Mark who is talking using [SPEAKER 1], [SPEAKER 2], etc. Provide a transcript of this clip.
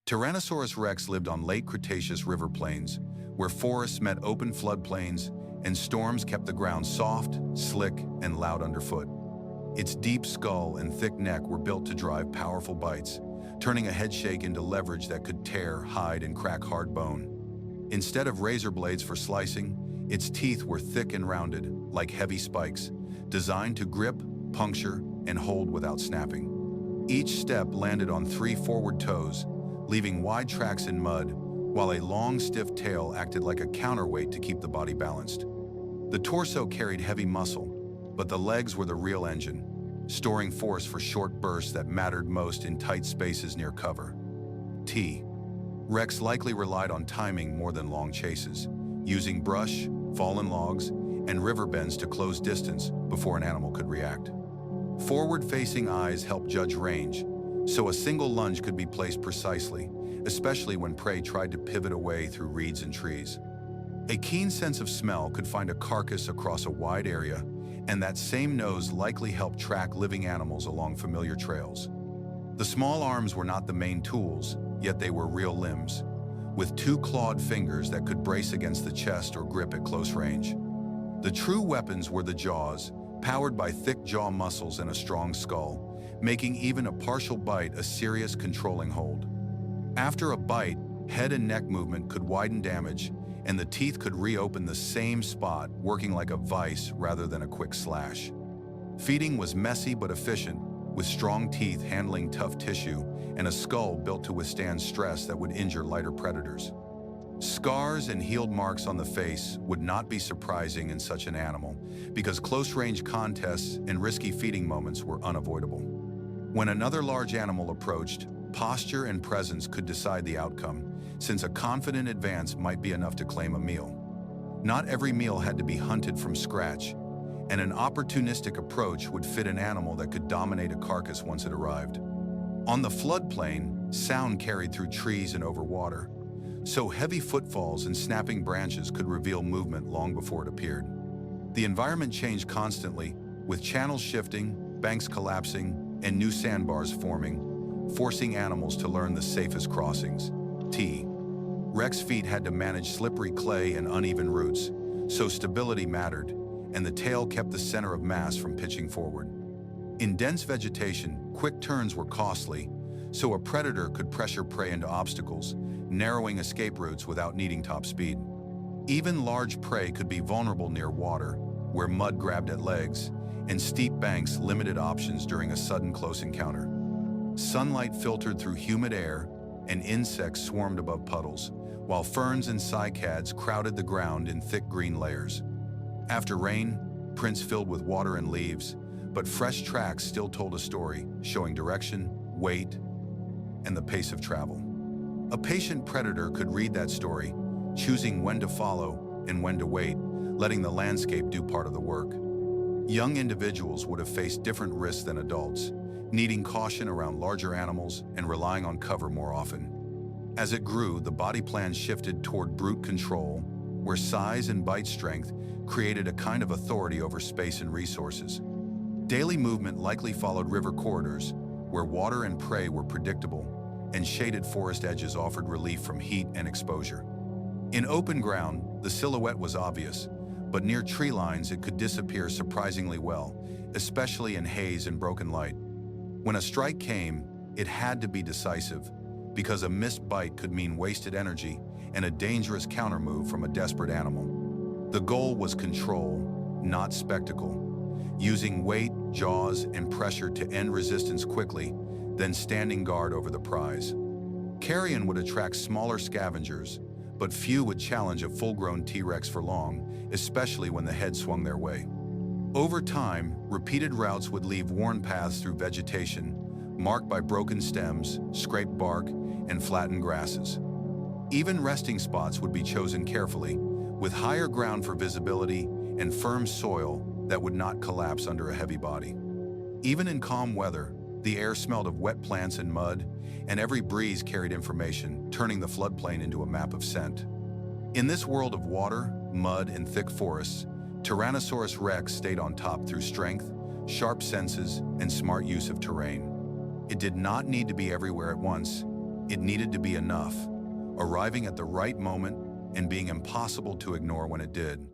[SPEAKER 1] Tyrannosaurus rex lived on late Cretaceous river plains, where forests met open floodplains and storms kept the ground soft, slick, and loud underfoot. Its deep skull and thick neck were built to drive powerful bites, turning a headshake into leverage that could tear, hide, and crack hard bone. Instead of razor blades for slicing, its teeth were thick and rounded, like heavy spikes, designed to grip, puncture, and hold without snapping. Each step landed on 3 forward toes, leaving wide tracks in mud, while a long, stiff tail acted like a counterweight to keep the body balanced. The torso carried heavy muscle, but the legs were the real engine, storing force for short bursts that mattered most in tight spaces near cover. Rex likely relied on timing more than long chases, using brush, fallen logs, and river bends to close distance before an animal could react. Forward-facing eyes helped judge range, so a single lunge could be placed precisely, especially when prey tried to pivot away through reeds and trees. A keen sense of smell could find a carcass across a wide area, and that same nose likely helped track living animals along familiar trails. The small arms were not the main tools, yet they were real limbs, with 2 clawed fingers that could brace against the chest or grip at close range. The true weapons were the jaws, powered by thick jaw muscles and a strong skull, making even a partial bite a serious controlling hold. After a bite, head and neck movement could widen damage, and the teeth could reopen the same spot, working like a vise rather than a quick slash. Feeding was messy but efficient, with strong teeth handling tough tissue and a skull built to withstand stress that would injure lighter predators. Scars and healed marks on the face would not be surprising in such an animal, because close-range contests and risky feeding moments were unavoidable. When another large animal approached, posture and presence could decide the outcome, since a confident advance might be enough to claim a meal. Not every meal had to be hunted from scratch, and an opportunistic approach would fit an animal that could dominate a carcass once it arrived. On the floodplain, sound carried through trees and over water, so heavy footfalls and snapping branches could reveal movement long before it appeared. The environment changed constantly, with channels shifting, banks collapsing, and new sandbars forming, forcing animals to learn the safest crossings. Rex feet had to manage slippery clay and uneven roots, so stability mattered, and the tail kept the center of mass from pitching forward. In dense vegetation, quick turns were costly, so a predator could pressure prey into obstacles, narrowing escape routes without needing top speed. Even large prey could be vulnerable near water, where mud grabbed at legs, and steep banks limited options during a sudden close encounter. Sunlight filtered through humid air, and insects swarmed above puddles, while ferns and cycads crowded the ground in thick green layers. After rain, prints filled with water and leaves, but fresh tracks still told a story, showing direction, weight, and the pace of travel. A patient predator could read that story, choosing when to follow and when to wait, letting the landscape do part of the work. Young individuals would have faced different risks than adults, needing caution around larger animals and relying on cover more often. As it grew, the body plan shifted toward brute control, where size and bite strength created a kind of authority over space and resources. Daily movement likely followed river corridors, where water and prey were predictable, and shaded forest edges offered relief from heat and exposure. In open ground, the silhouette was obvious, but near tree lines it could disappear surprisingly well, especially in haze and broken light. When a strike came, it had to be decisive, because a missed bite could mean wasted energy and a dangerous countermove from a desperate animal. The goal was control, not spectacle, using weight, jaws, and pressure to end resistance quickly, then standing guard over the prize. Carrion would attract smaller scavengers, but few would challenge a full-grown T-Rex for long, especially when the head swung their way. Over time, repeated routes would leave worn paths through vegetation, marked by broken stems, scraped bark, and flattened grasses. Even resting spots would be chosen carefully, with higher ground for visibility and firm soil that would not collapse under a heavy body. Even in calm weather, the air smelled of wet plants and mud, and every breeze carried information, turning the floodplain into a map of scent. In this world of water, mud, and thick forests, Tyrannosaurus rex stayed on top through strength, sharp senses, and smart use of terrain. It did not need to be everywhere at once. It needed to be enough, arriving at the right moment and being impossible to ignore when it did.